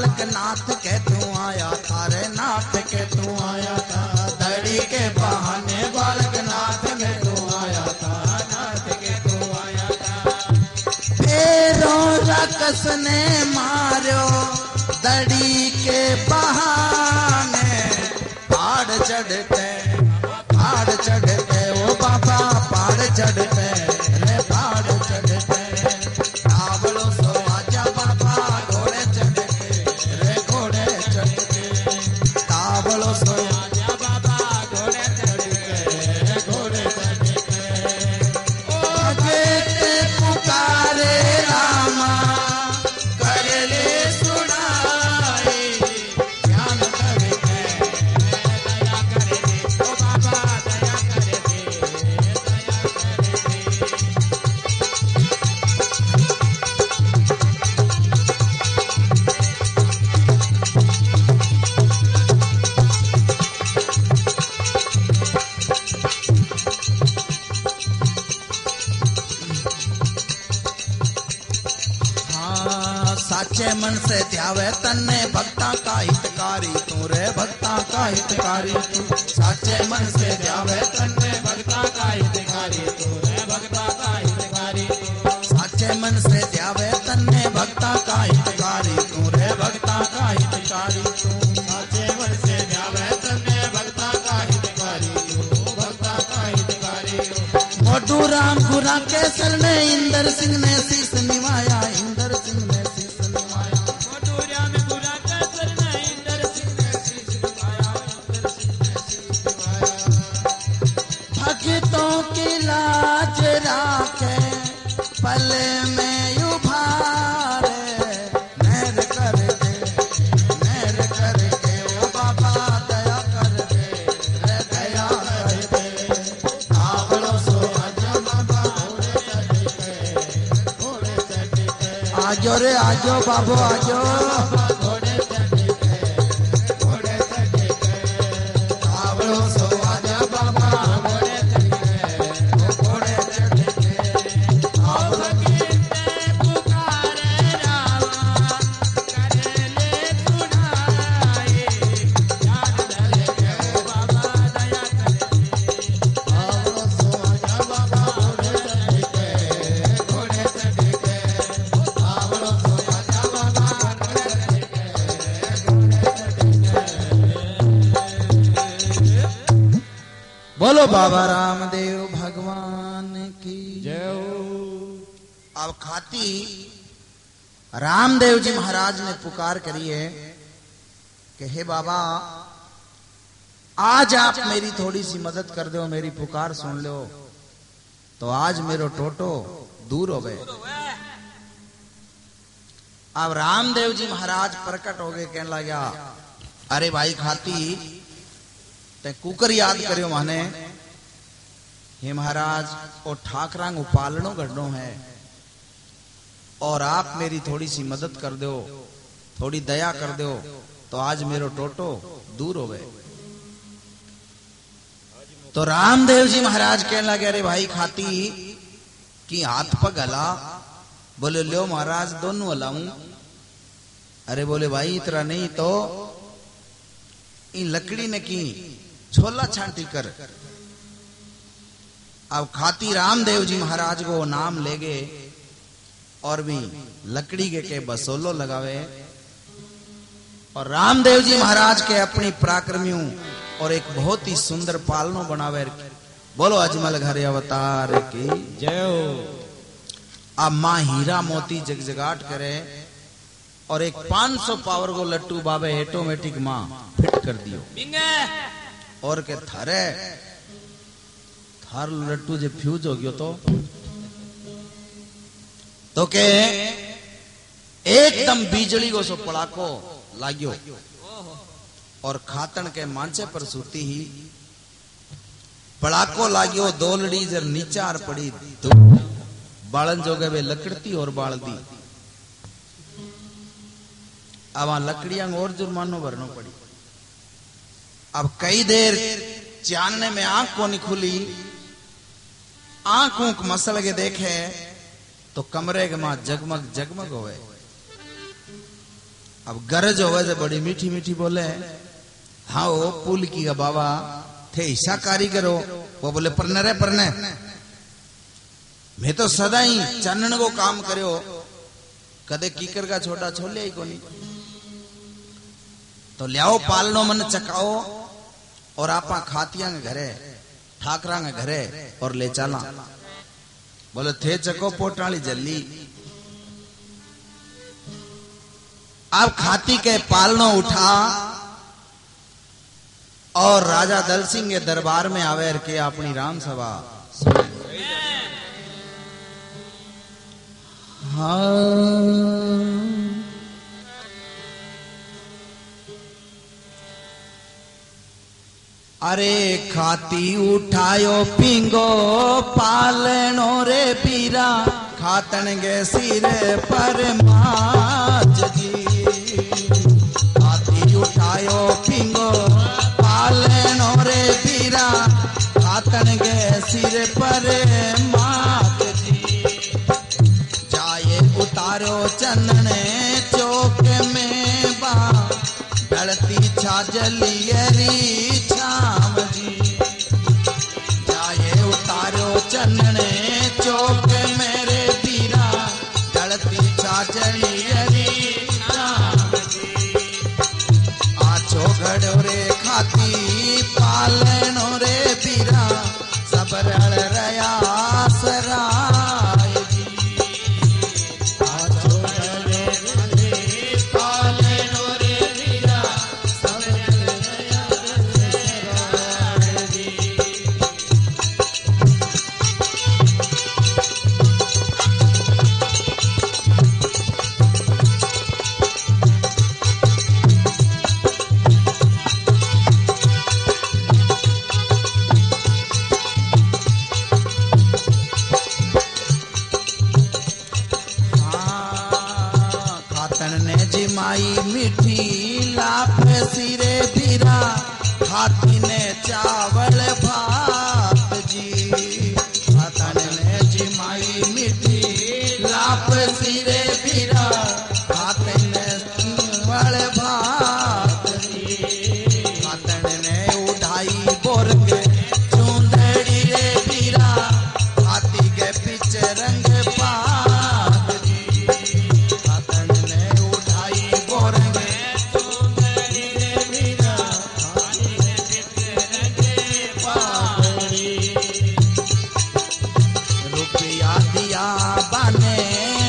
बालक नाथ के तू आया था रे, नाथ के तू आया था। दड़ी के बहाने बालक नाथ के तू आया था, नाथ के तू आया था। फेरों रकस ने मारो दड़ी के बहाने, पहाड़ चढ़ते ओ बाबा पहाड़ चढ़ते रे, पहाड़ चढ़ते। तावलो सो आजा बाबा घोड़े चढ़ के रे, घोड़े चढ़ के। तावलो सो आजा बाबा घोड़े चढ़ के रे, घोड़े चढ़ के। ओ बेटे पुकारे रामा कर ले सुनाई, ज्ञान करके दया कर दे ओ बाबा, दया कर दे, दया कर दे। हाँ, साचे मन से ध्यावे तन्ने भक्ता का हितकारी तू रे, भक्ता का हितकारी तू। साचे मन से ध्यावे तन्ने भक्ता का हितकारी तू रे, भक्ता का हितकारी तू। साचे मन से ध्यावे तन्ने भक्ता का हितकारी तू रे, भक्ता का हितकारी तू। साचे मन से ध्यावे तन्ने भक्ता का हितकारी तू, भक्ता का हितकारी तू। मोटू राम गुरा के सर ने इंदर सिंह ने शीस निवाया, इंदर सिंह ने शीस निवाया। मोटू राम गुरा के सर ने इंदर सिंह ने शीस निवाया, इंदर सिंह ने शीस निवाया। भक्तों की लाज राखे पल में उभारे, मेहर कर दे, मेहर कर दे ओ बाबा, दया कर दे रे, दया कर दे। तावलो सो आजा बाबा घोड़े चढ़ के, घोड़े चढ़ के। आजो रे आजो बाबू आजो, घोड़े चढ़ के, घोड़े चढ़ के। तावलो सो आजा बाबा घोड़े चढ़ के, घोड़े चढ़ के। तावलो पुकारे रामा कर ले सुनाई, ज्ञान धर के ओ बाबा, दया कर दे। तावलो सो आजा बाबा घोड़े चढ़ के, घोड़े चढ़ के। तावलो सो आजा बाबा घोड़े चढ़ के, घोड़े चढ़ के। बोलो बाबा रामदेव भगवान की जय हो। अब खाती रामदेव जी महाराज ने पुकार करी है कि हे बाबा आज आप मेरी थोड़ी सी मदद कर दो, मेरी पुकार सुन लो। तो आज मेरो टोटो दूर हो गए। अब रामदेव जी महाराज प्रकट हो गए, कहने लगा अरे भाई खाती ते कुकर याद करियो माने, हे महाराज ओ ठाकरांग उपालनो गढ़नो है और आप मेरी थोड़ी सी मदद कर दो, थोड़ी दया कर दो। तो आज मेरो टोटो दूर हो गए। तो रामदेव जी महाराज कहने लगे अरे भाई खाती की हाथ पग हला। बोले लो महाराज दोनों हलाऊं। अरे बोले भाई इतना नहीं तो इन लकड़ी ने की छोला छांटी कर। अब खाती रामदेव जी महाराज को नाम ले गए और भी लकड़ी के बसोलो लगावे। और रामदेव जी महाराज के अपनी पराक्रमियों और एक बहुत ही सुंदर पालनो बनावे। बोलो अजमल घर अवतार की जय हो। अब मां हीरा मोती जगजगाट करे और एक 500 पावर को लट्टू बाबे ऑटोमेटिक मां फिट कर दियो। और के थारे थार लट्टू जे फ्यूज हो गयो तो के एकदम बिजली को सो पड़ाको लाग्यो और खातन के मांचे पर सूती ही पड़ाको लाग्यो। दोलड़ी जर नीचार पड़ी बालन जोगे वे लकड़ती और बाल दी। अब वहां लकड़ियां और जुर्मानो भरनो पड़ी। अब कई देर चानने में आंख को नहीं खुली। आंखों को मसल के देखे तो कमरे के मां जगमग जगमग होए। अब गरज होवे से बड़ी मीठी मीठी बोले, हाँ वो पुल की बाबा थे ईसा कारीगर हो। वो बोले परने रे परने, मैं तो सदा ही चानन को काम करो, कदे कीकर का छोटा छोले ही को नहीं। तो लियाओ पालनो मन चकाओ और आपा खातिया के घरे ठाकरा के घरे और ले चला। बोले थे चको पोटाली जल्दी। अब खाती के पालनो उठा और राजा दल सिंह के दरबार में आवेर के अपनी राम सभा। हाँ अरे खाती उठायो पिंगो पालनो रे पीरा, खातन गे सिर पर माच जी। खाती उठायो पिंगो पालनो रे पीरा, खातन गे सिर पर माच जी। जाए उतारो चन्ने चौक में बा, ढलती छाजलियरी छाम जी। जाए उतारो चन्ने चौक मेरे पीरा, ढलती छाजलियरी छाम जी। आछो घड़ो रे खाती पालनो रे पीरा, सब रल रया सराय जी। आछो घड़ो रे पालनो रे पीरा, सब रल रया सराय जी। जिमाई मीठी लाप सिरे बीरा, हाथी ने चावल भात जी। हाथन ने जिमाई मीठी लाप सिरे बीरा, हाथी ने चावल भात जी। हाथन ने उठाई बोरग चूंदड़ी रे बीरा, हाथी के पीछे रंग पात जी। हाथन ने रुपया दिया बने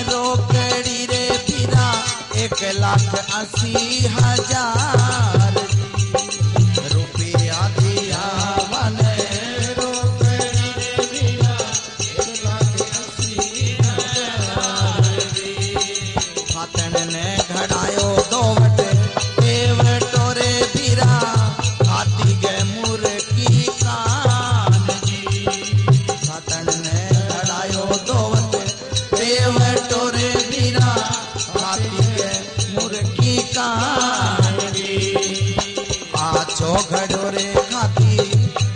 रोकड़ी रे पीरा, 1,80,000 रुपया दिया बने रोकड़ी रे पीरा, 1,80,000। हाथन ने घड़ायो दोवट देवटो रे पीरा, हाथी के मुर्गी कान जी। हाथन ने घड़ायो दोवट देवटो रे पीरा, हाथी के मुर्गी कान जी। आछो घड़ो रे खाती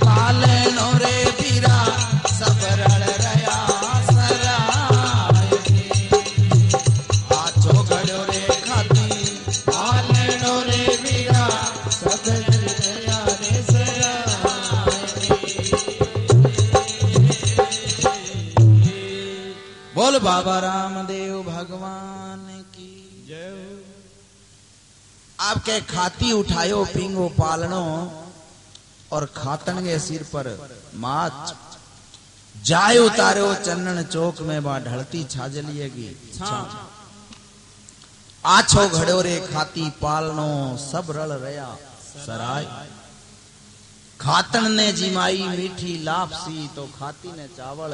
पालनो रे पीरा, सब रल रया सराय जी। आछो घड़ो रे खाती पालनो रे पीरा, सब रल रया रे सराय जी। बोल बाबा रामदेव भगवान की जय। आपके खाती उठायो पिंगो पालनो, और खातन के सिर पर माच। जाए उतारो चन्नन चौक में बा, ढलती छाजलिएगी छाम। आछो घड़ो रे खाती पालनो, सब रल रया सराय। खातन ने जिमाई मीठी लापसी, तो खाती ने चावल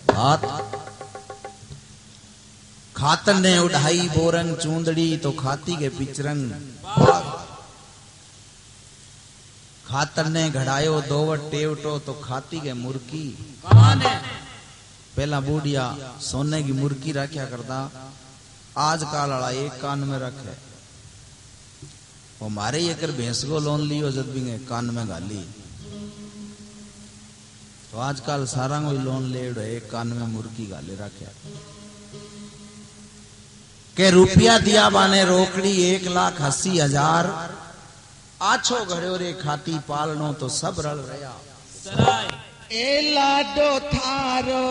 भात। खातन ने उठाई बोरंग चूंदड़ी, तो खाती के पिचरंग भात। खातन ने घड़ायो दोवट टेवटो, तो खाती के मुर्की। पहला बूढ़िया सोने की मुर्की रखा करता, आजकल वाला एक कान में रखे। वो मारे ये कर भैंस को लोन लियो जब भी कान में गाली, तो आजकल सारा कोई लोन ले एक कान में मुर्गी गाले रखे। के रुपया दिया बाने रोकड़ी 1,80,000 आछो घड़ो रे खाती पालनो तो सब रल रहा ए लाडो थारो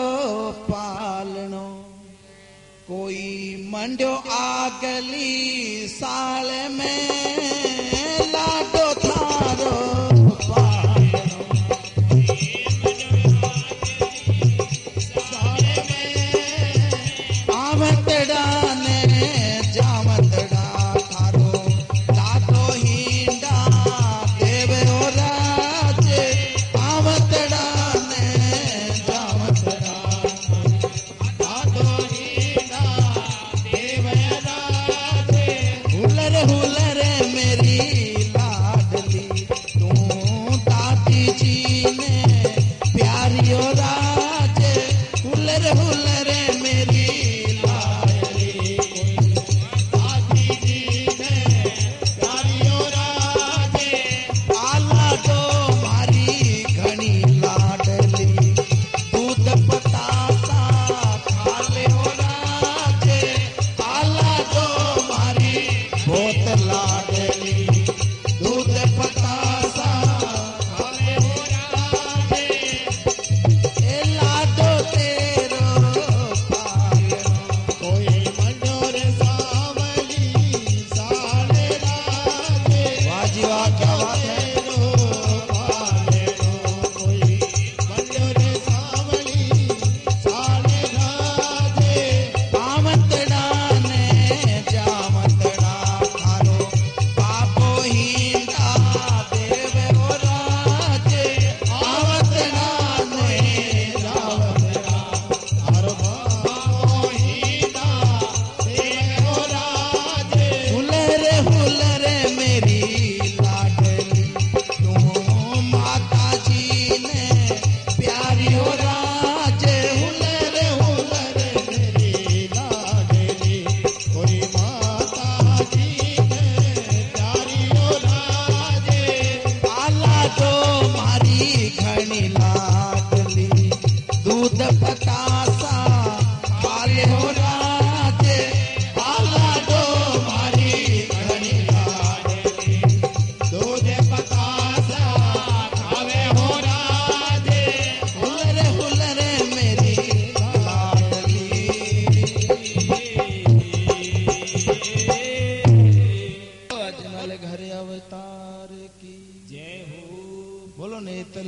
पालनो कोई मंडो आगली साल में लाडो थारो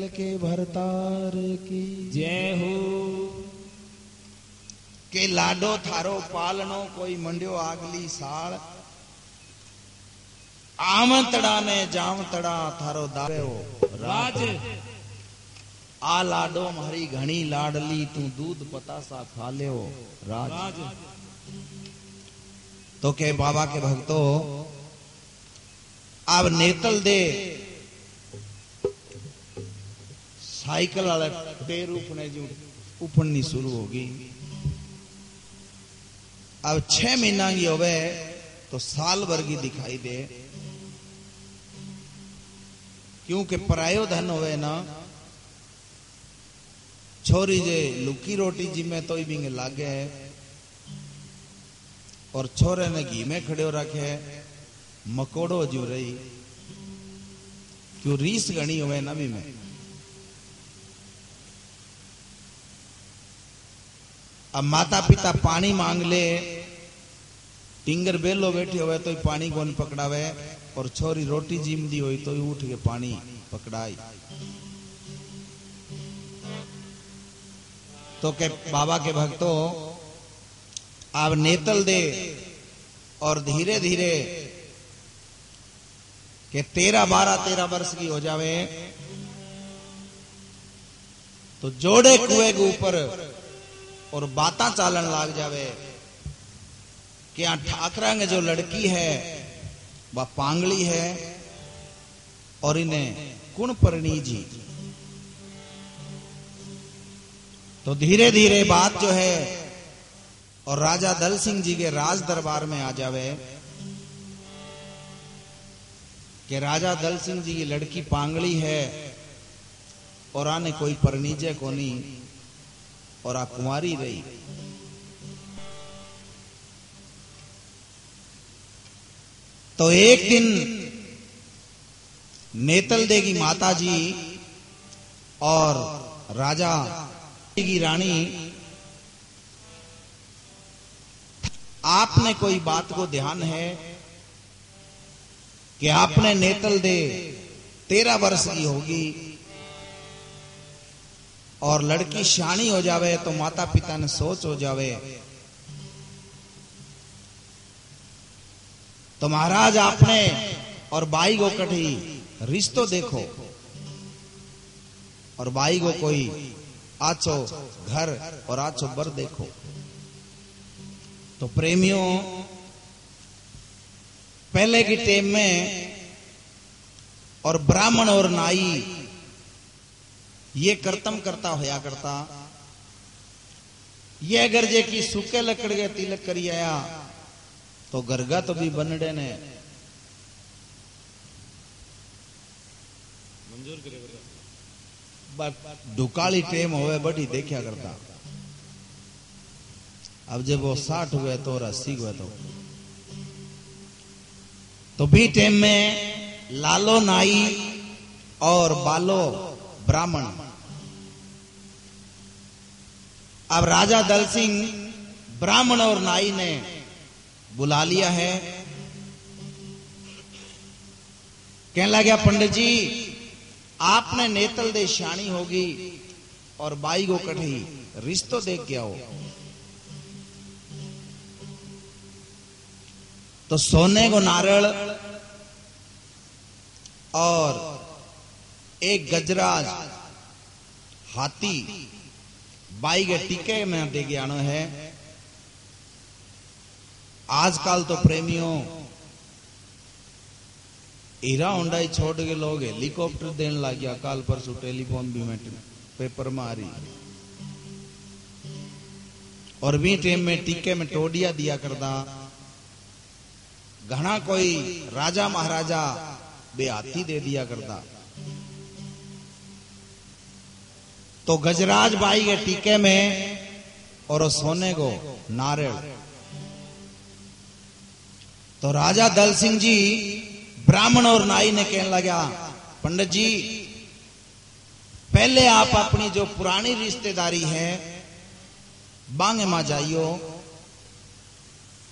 के भरतार की जय हो। के लाडो थारो पालनो कोई मंड्यो आगली साल आमतड़ा ने जामतड़ा थारो दावे हो राज आ लाडो मारी घणी लाडली तू दूध पतासा खा ले हो राज। तो के बाबा के भक्तों अब नेतल दे साइकिल वाले पैर उठने जो उठनी शुरू होगी। अब 6 महीना की होवे तो साल भर की दिखाई दे, क्योंकि परायो धन होवे ना छोरी जे लुकी रोटी जिम्मे तो भी लागे और छोरे ने घी में खड़े रखे मकोड़ो जू रही क्यों रीस गणी हुए ना भी में। अब माता पिता पानी मांग ले टिंगर बेलो बैठी हुए तो पानी कौन पकड़ावे और छोरी रोटी जिम दी हुई तो उठ के पानी पकड़ाई। तो के बाबा के भक्तों आप नेतल दे और धीरे धीरे के 13-12 वर्ष की हो जावे तो जोड़े कुएं के ऊपर और बाता चालन लाग जावे कि यहाँ ठाकरा में जो लड़की है वह पांगली है और इन्हें कुण परणी जी। तो धीरे धीरे बात जो है और राजा दल सिंह जी के राज दरबार में आ जावे कि राजा दल सिंह जी की लड़की पांगली है और आने कोई परनीजे कोनी और आ कुंवारी रही। तो एक दिन नेतल देगी माता जी और राजा की रानी आपने कोई बात को ध्यान है कि आपने नेतल दे 13 वर्ष की होगी और लड़की शानी हो जावे तो माता पिता ने सोच हो जावे, तो महाराज आपने और बाई को कठी रिश्तो देखो और बाई को कोई आचो घर और आचो बर देखो। तो प्रेमियों, पहले की टेम में और ब्राह्मण और नाई ये कर्तम करता होया करता, ये अगर जे की सूखे लकड़ गए तिलक करी आया तो गरगा तो भी बनड़े ने मंजूर करे, ढुकाली टेम होवे बड़ी देखा करता। अब जब वो 60 हुए तो 80 हुए तो भी टेम में लालो नाई और बालो ब्राह्मण। अब राजा दल सिंह ब्राह्मण और नाई ने बुला लिया है। कहने लगा पंडित जी आपने नेतल दे शानी होगी और बाई को कठी रिश्तो देख गया हो। तो सोने को नारळ और एक गजराज हाथी बाई के टीके में दे गया है। आजकल तो प्रेमियों हीरा होंडा छोड़ के लोग हेलीकॉप्टर देने लग गया। काल परसों टेलीफोन भी में पेपर में आ रही और भी टेम में टीके में टोडिया दिया करता। घना कोई राजा महाराजा बेहाती दे दिया करता। तो गजराज बाई के टीके में और सोने को नारियल। तो राजा दल सिंह जी ब्राह्मण और नाई ने कहने लगा पंडित जी पहले आप अपनी जो पुरानी रिश्तेदारी है बांगे मा जाइयो,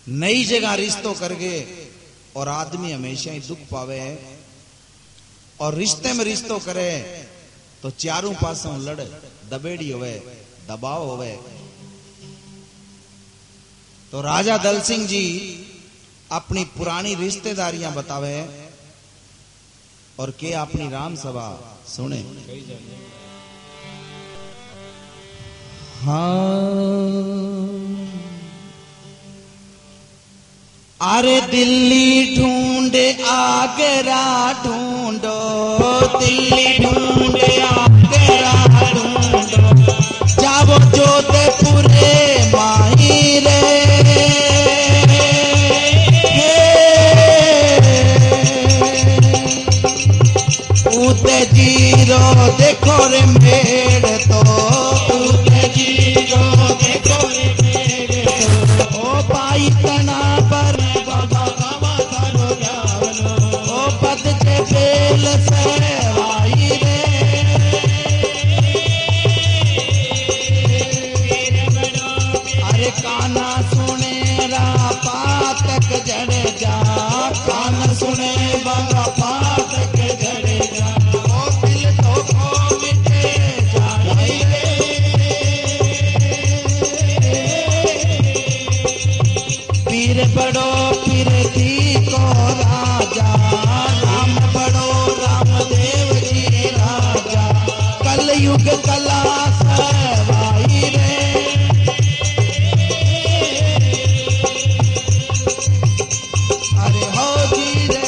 नई जगह रिश्तों करके और आदमी हमेशा ही दुख पावे और रिश्ते में रिश्तों करे तो चारों पासों लड़ दबेड़ी होवे दबाव होवे। तो राजा दल सिंह जी अपनी पुरानी रिश्तेदारियां बतावे और के अपनी राम सभा सुने। अरे दिल्ली ढूंढे आगरा ढूंढो, दिल्ली ढूंढे आगरा ढूंढो, जाओ जोधपुर माही रे। उते जीरो देखो रे मेड़ तो, उते जीरो देखो रे मेड़ तो, ओ पाई तना पर बाबा बाबा करो जावनो, ओ पद जे बेल से वाई रे। अरे काना सुने रा पातक जड़ जा, कान सुने बाबा पातक जड़ जा, ओ दिल तो खो मिटे जाई रे। पीर बड़ो पीर थी को राजा, राम बड़ो रामदेव जी राजा, कलयुग कला सवाई रे। अरे हो जी रे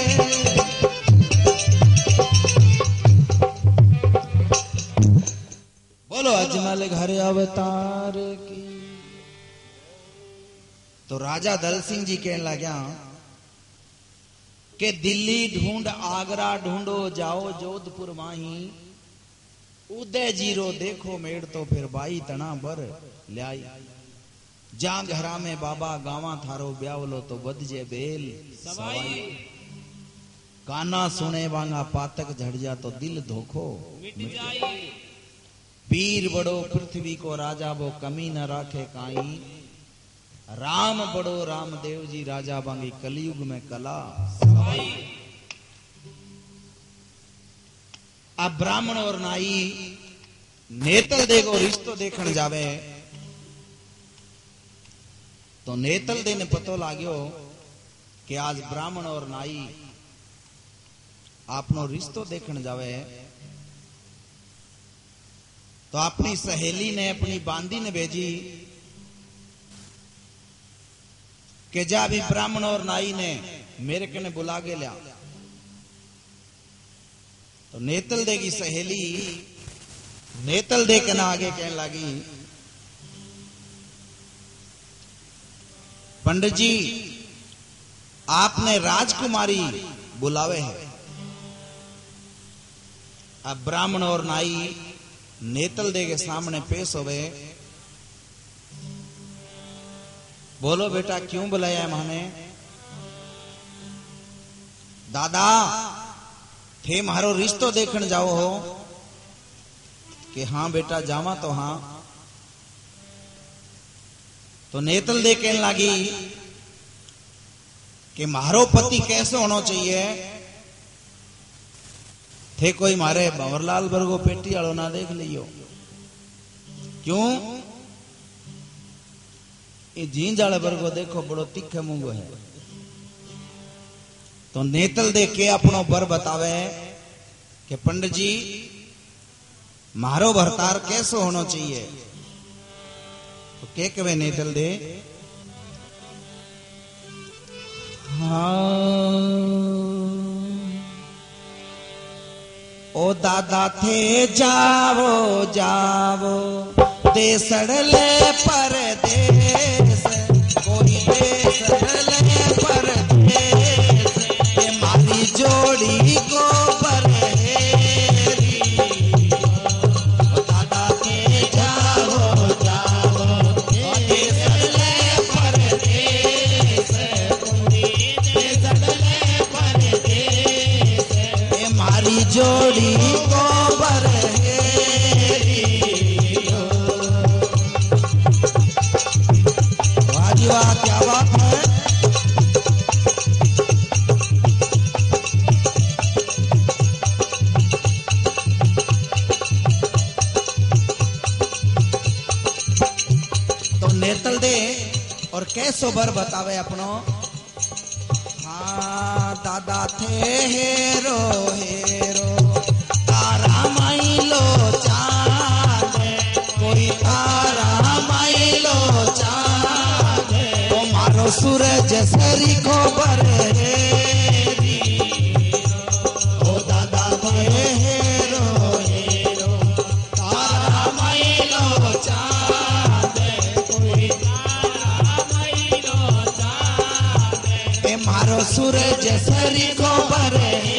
बोलो अजमल घर अवतार की। तो राजा दल सिंह जी कहने लगा कि दिल्ली ढूंढ आगरा ढूंढो, जाओ जोधपुर माही, उदय जीरो देखो मेड़ तो फिर बाई तना बर ल्याई। जा घरा में बाबा गावा थारो ब्यावलो तो बदजे बेल सवाई। काना सुने वांगा पातक झड़ जा तो दिल धोखो मिट जाई। पीर बड़ो पृथ्वी को राजा वो कमी न राखे काई। राम बड़ो रामदेव जी राजा बांगी कलयुग में कला सवाई। अब ब्राह्मण और नाई नेतल देखो रिश्तो देखण जावे तो नेतल दे ने पतो लाग्यो कि आज ब्राह्मण और नाई आपनो रिश्तो देखण जावे तो अपनी सहेली ने अपनी बांदी ने भेजी कि जा भी ब्राह्मण और नाई ने मेरे कने बुला के लिया। तो नेतल दे की सहेली नेतल दे के ना आगे कहने लगी, पंडित जी आपने राजकुमारी बुलावे है। अब ब्राह्मण और नाई नेतल दे के सामने पेश होवे। बोलो बेटा क्यों बुलाया है माने? दादा थे मारो रिश्तो देखण जाओ हो कि हाँ बेटा जावा तो हाँ। तो नेतल दे कहने लगी कि मारो पति कैसे होना चाहिए? थे कोई मारे भंवरलाल बरगो पेटी वालों ना देख लियो। क्यों? ये जींज वाले बरगो देखो बड़ो तीखे मुंगो है। तो नेतल दे के अपनो बर बतावे कि पंडित जी मारो भरतार कैसे होना चाहिए? तो के कवे नेतल दे, हाँ ओ दादा थे जावो जावो देसड़ले परदेस कोई देसड़ले परदेस ये मारी जोड़ी को बरहेरी। ओ दादा थे जावो जावो देसड़ले परदेस कोई देसड़ले परदेस ये मारी जोड़ी को बरहेरी। वाह जी वाह क्या बात है। तो नेतल दे और कैसो बर बतावे अपनो। हाँ दादा थे हेरो हेरो तारा माइलो चांद कोई तारा माइलो चांद ओ मारो सूरज सरी को बरहेरी। ओ दादा थे हेरो हेरो तारा माइलो चांद कोई तारा माइलो चांद ए मारो सूरज सरी को बरहेरी।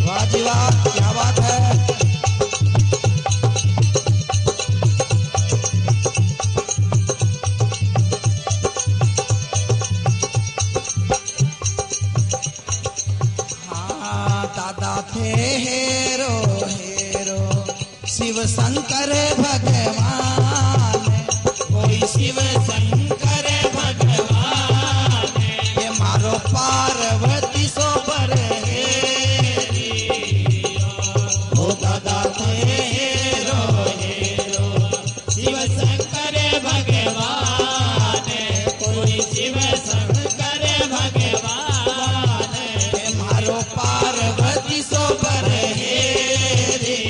वाह जी वाह क्या बात है। हाँ दादा थे हेरो हेरो शिव शंकर भगवान कोई शिव शंकर भगवान ये मारो पार्वती सो बरहेरी। ओ दादा थे हेरो हेरो शिव शंकर भगवान कोई शिव शंकर भगवान ये मारो पार्वती सो बरहेरी।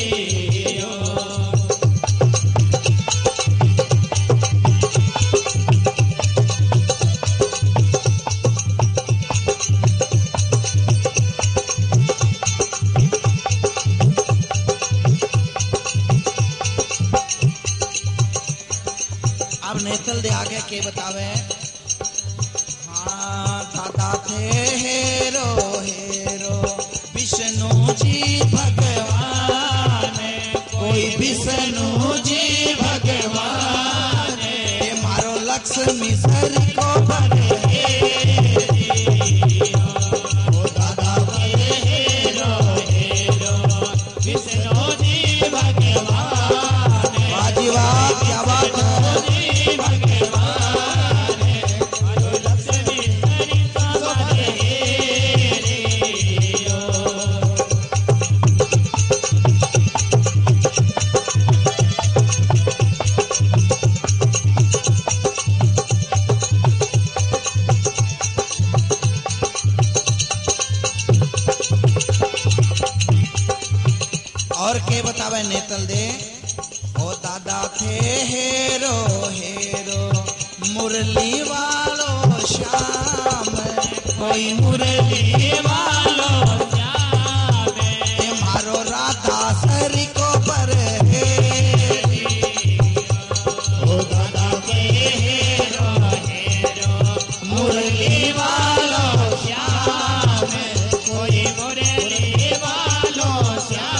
अब नेतल दे आगे के बतावे। हाँ दादा थे हेरो हेरो विष्णु जी भगवान कोई विष्णु जी भगवान ये मारो लक्ष्य लक्ष्मी सरी को बरे ओ दादा बरे हेरो हेरो विष्णु जी भगवान बाजी वाह क्या बात है और के बतावे नेतल दे ओ दादा थे हेरो हेरो मुरली वालो श्याम कोई मुरली वालो श्याम ए मारो राधा सरी को पर हेरी ओ दादा थे हेरो हेरो मुरली वालो श्याम कोई मुरली वालो श्याम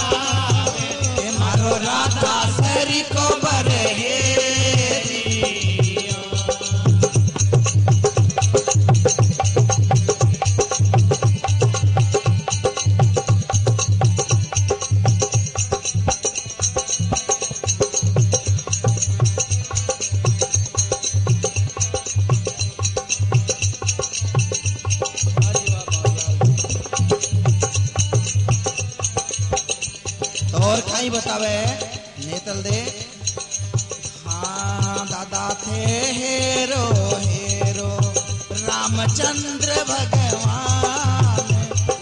राधा सरी को बरे और कहीं बतावे नेतल दे हाँ दादा थे हेरो हेरो रामचंद्र भगवान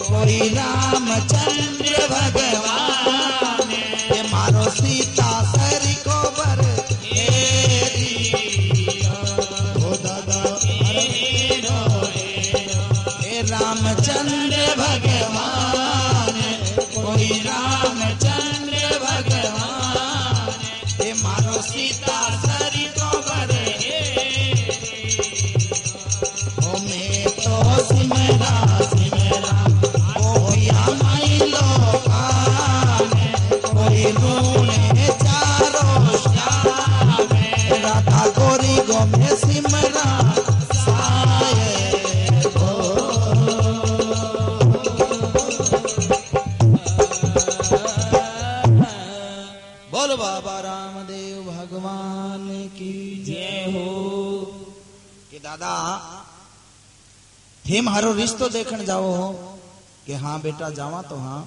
कोई रामचंद्र भगवान ये मारो सीता सरी को बर हेरी ओ दादा हेरो हेरो हे रामचंद्र भगवान कोई रामचंद्र भगवान हे मारो सीता सरी को बरे ओ मैं तो सिमरा सिमरा ओ या माई लोकान कोई रूने चारो श्याम राधा गोरी गो में सिमरा साये बोलो बाबा रामदेव भगवान की जय हो कि दादा थे मारो रिश्तो देखने जाओ कि हाँ बेटा जावा तो हाँ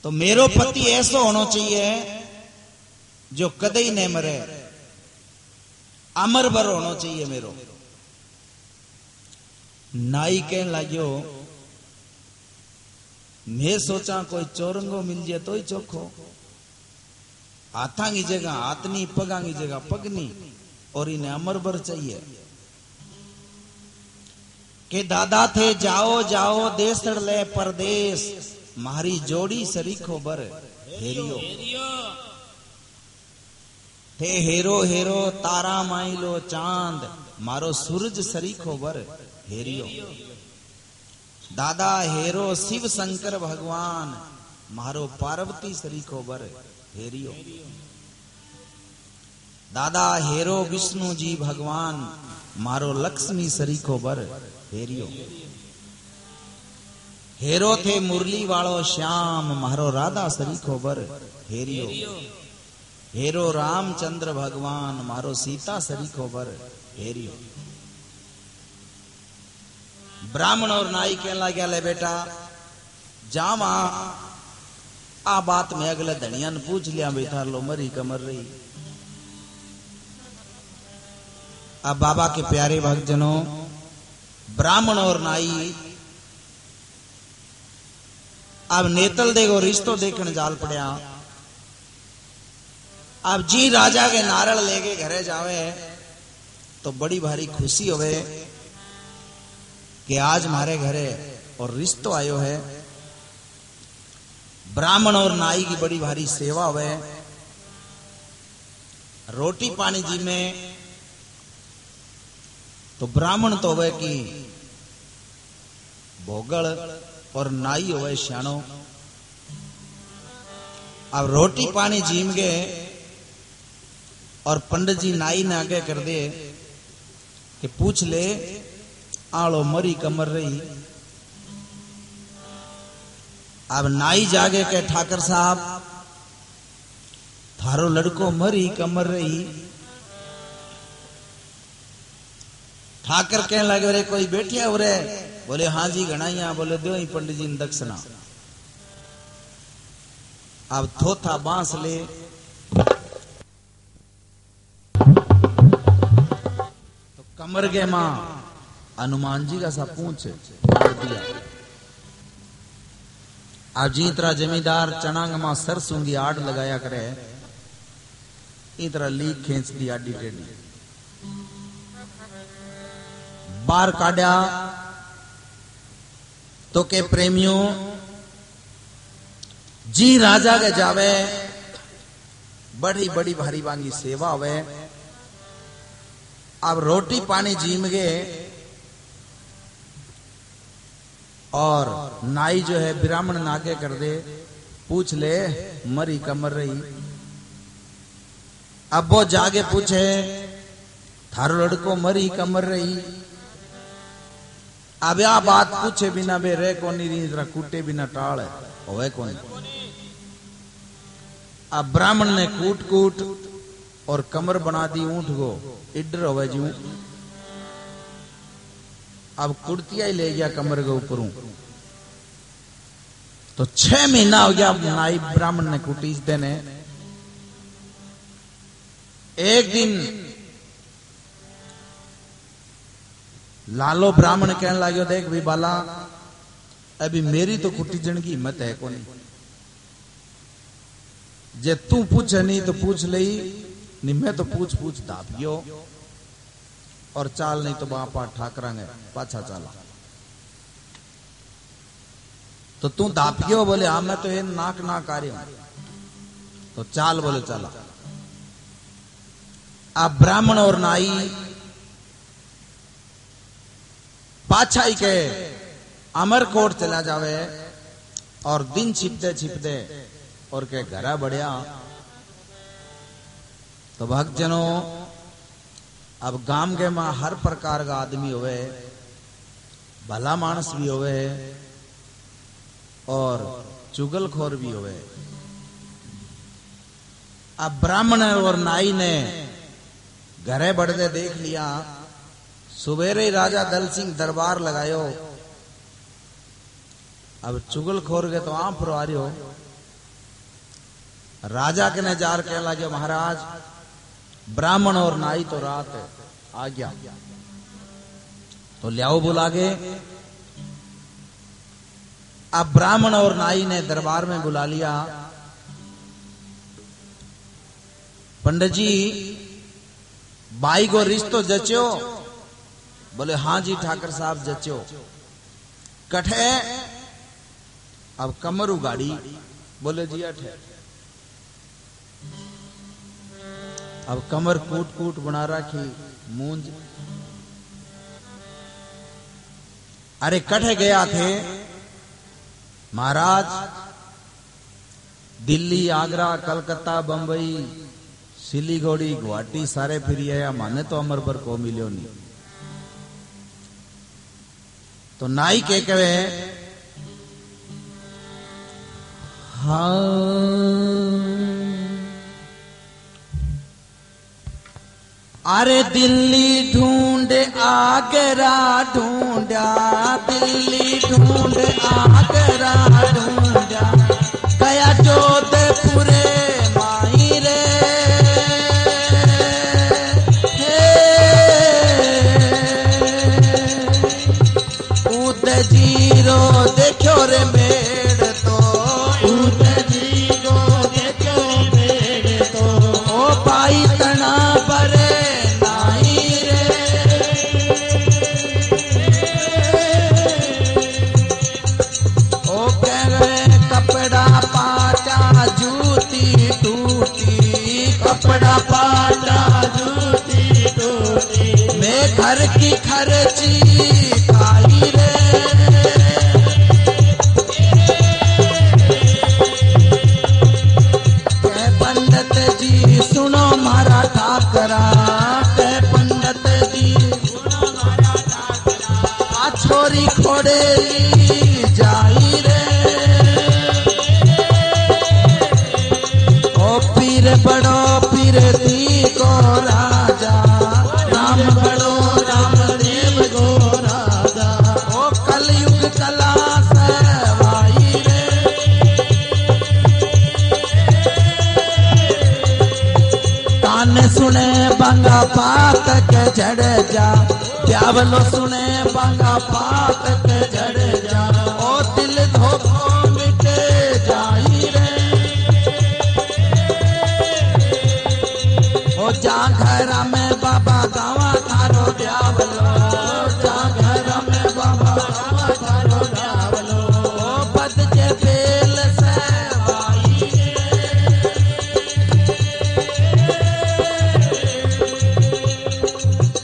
तो मेरो पति ऐसा होना चाहिए जो कदे ही नहीं मरे अमर भर होना चाहिए मेरो नाई कहने लग्यो मैं सोचा कोई चौरंगो मिल जाए तो ही चोखो हाथा की जगह हाथनी पगा की जगह पगनी और इन्हें अमर भर चाहिए के दादा थे जाओ जाओ देसड़ ले परदेश मारी जोड़ी सरीखो बर हेरियो थे हेरो हेरो तारा माइलो चांद मारो सूरज सरीखो बर हेरियो दादा हेरो शिव शंकर भगवान मारो पार्वती सरीखो बर हेरियो दादा हेरो विष्णु जी भगवान मारो लक्ष्मी सरीखो बर हेरियो हेरो थे मुरली वालो श्याम मारो राधा सरीखो बर हेरियो हेरो रामचंद्र भगवान मारो सीता सरीखो बर हेरियो ब्राह्मण और नाई कहने लगा ले बेटा जावा आ बात में अगले धनिया ने पूछ लिया बेटा लो मरी कमर रही अब बाबा के प्यारे भक्तजनों ब्राह्मण और नाई अब नेतल देखो रिश्तो देखने जाल पड़िया अब जी राजा के नारल लेके घरे जावे तो बड़ी भारी खुशी होवे कि आज हमारे घरे और रिश्तो आयो है ब्राह्मण और नाई की बड़ी भारी सेवा हुए रोटी पानी जी में तो ब्राह्मण तो हुए कि भोगल और नाई हुए श्याणो अब रोटी पानी जीम गए और पंडित जी नाई ने आगे कर दे कि पूछ ले आलो मरी कमर रही। अब नाई जागे के ठाकर साहब थारो लड़को मरी कमर रही। ठाकर कहने लगे रे कोई बैठिया हो रे? बोले हाँ जी घनाइया। बोले दो ही पंडित जी ने दक्षिणा। अब थोथा बांस ले तो कमर के मां हनुमान जी का सा पूछ दिया। अब जी तरह जमींदार चनांग मां सरसूंगी आड़ लगाया करे इस तरह लीक खींच दी आडी टेडी बाहर काढ़ा तो के प्रेमियों जी राजा के जावे बड़ी बड़ी भारी वांगी सेवा हुए। अब रोटी पानी जीम गए और नाई जो है ब्राह्मण नाके कर दे पूछ ले मरी कमर रही। अब वो जागे पूछे थारो लड़को मरी कमर रही। अब या बात पूछे बिना बे रे कोनी रही जरा कूटे बिना टाल होवे कौन। अब ब्राह्मण ने कूट कूट और कमर बना दी ऊंट को इडर होवे जी। अब कुर्तिया ही ले गया कमर के ऊपर। तो 6 महीना हो गया नाई ब्राह्मण ने कुटीस देने। एक दिन लालो ब्राह्मण कहने लगे देख भाई बाला अभी मेरी तो कुटी जन की हिम्मत है कोनी। जे तू पूछ नहीं तो पूछ लई नहीं मैं तो पूछ पूछ दापियो और चाल नहीं तो बापा ठाकरांगे पाछा चाला। तो तू दापियो? बोले हाँ मैं तो ये नाक ना कार्य हूं। तो चाल? बोले चला। अब ब्राह्मण और नाई पाछा ही के अमरकोट चला जावे और दिन छिपते छिपते और के घरा बढ़िया। तो भक्तजनों अब गांव के में हर प्रकार का आदमी होवे, भला मानस भी होवे और चुगलखोर भी होवे। अब ब्राह्मण और नाई ने घरे बढ़ते देख लिया। सुबेरे ही राजा दल सिंह दरबार लगायो। अब चुगलखोर के तो आप आ रही हो। राजा के ने जार कह लगे महाराज ब्राह्मण और नाई तो रात है आ गया तो लियाओ बुला के। अब ब्राह्मण और नाई ने दरबार में बुला लिया। पंडित जी बाई को रिश्तो जच्यो? बोले हाँ जी ठाकर साहब जच्यो। कठे? अब कमर उगाड़ी? बोले जी अठे। अब कमर कूट कूट बना रखी मूंज। अरे कठे गया थे महाराज? दिल्ली, आगरा, कलकत्ता, बंबई, सिलीगुड़ी, गुवाहाटी सारे फिरी आया। माने तो अमर पर को मिलियो नहीं। तो नाई के कहे अरे दिल्ली ढूंढे आगरा ढूंढा, दिल्ली ढूंढे आगरा ढूंढा, गया जोधपुर माही रे। उद जीरो देखो रे मेड़ तो, उद जीरो देखो मेड़ तो, ओ पाई तना बरे कपड़ा पाटा जूती टूटी, मैं घर की खर्ची खाई रे। पंडित जी सुनो मारा था खोड़ेली जाई रे। ओ पीर बड़ो पीर दी को राजा, राम बड़ो रामदेव को राजा। ओ कलयुग कला सहवाई रे। कान सुने बांगा पात के झड़ जा, ब्यावलो सुने बांगा पात के झड़ जा। ओ दिल धोखो मिटे जाई रे। ओ जा घर में बाबा गावा थारो ब्यावलो, जा घर में बाबा गावा थारो ब्यावलो। ओ बद के बेल सहवाई रे।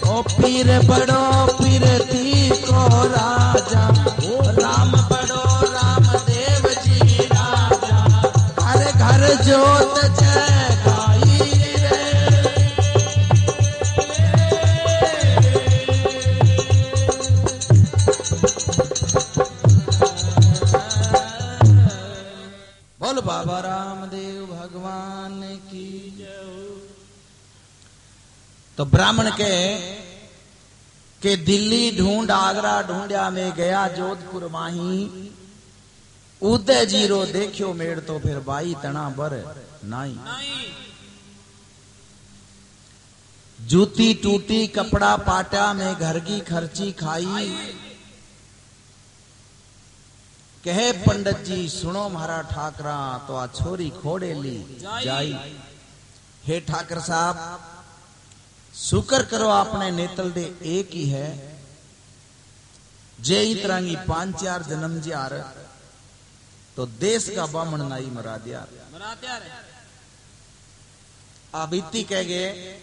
ओ पीर बड़ो पीर दी को राजा, ओ राम बड़ो रामदेव जी राजा। घर घर जोत जगाई रे। बोल बाबा रामदेव भगवान की जय। तो ब्राह्मण के दिल्ली ढूंढ आगरा ढूंढया में गया जोधपुर माही। उदय जीरो देखियो मेड़ तो फिर बाई तना बर नाई। जूती टूटी कपड़ा पाटा में घर की खर्ची खाई। कहे पंडित जी सुनो महारा ठाकरा, तो आ छोरी खोड़े ली जाई। हे ठाकर साहब शुक्र करो आपने नेतल दे एक ही है, जे इतरांगी 5-4 जन्म जार तो देश का बामण नाई मरा दिया। अब इतनी कह गए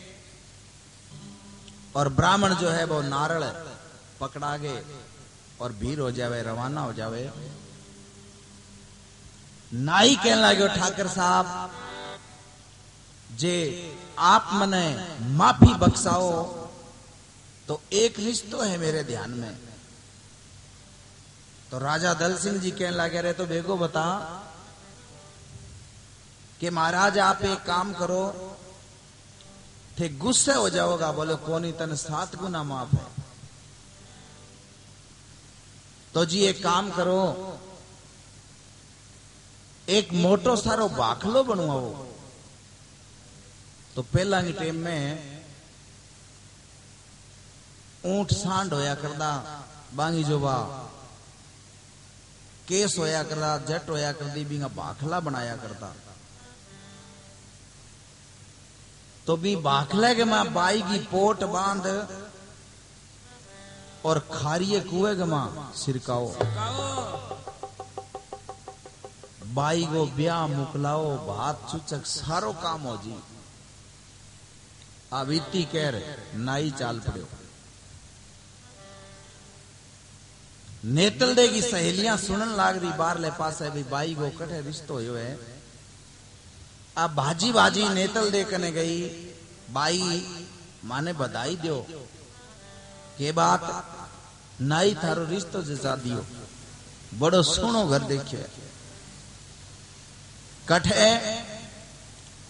और ब्राह्मण जो है वो नारल पकड़ा गए और भीड़ हो जावे, रवाना हो जावे। नाई कहने लगे ठाकर साहब जे आप मने माफी बख्शाओ तो एक रिश्तो है मेरे ध्यान में। तो राजा दल सिंह जी कहने लगे रहे तो बेगो बता कि महाराज आप एक काम करो, थे गुस्से हो जाओगा। बोले कोनी तन 7 गुना माफ है। तो जी एक काम करो, एक मोटो सारो बाखलो बनवाओ। तो पहला की टेम में ऊंट सांड होया करदा, बांगी जोबा केस होया करदा, जट होया करदी, बिंगा बाखला बनाया करता। तो भी बाखले के मां बाई की पोट बांध और खारिये कुएं के मां सिरकाओ। बाई को ब्याह मुकलाओ, भात चुचक सारो काम हो जी। अब इतनी कह नाई चाल पड़ो। नेतल दे की सहेलियां सुनन लाग रही बार ले पास है, बाई को कठे रिश्तो हो है। अब भाजी भाजी नेतल दे कने गई। बाई माने बधाई दियो के बात नाई थारो रिश्तो जैसा दियो, बड़ो सोनो घर देखियो। कठे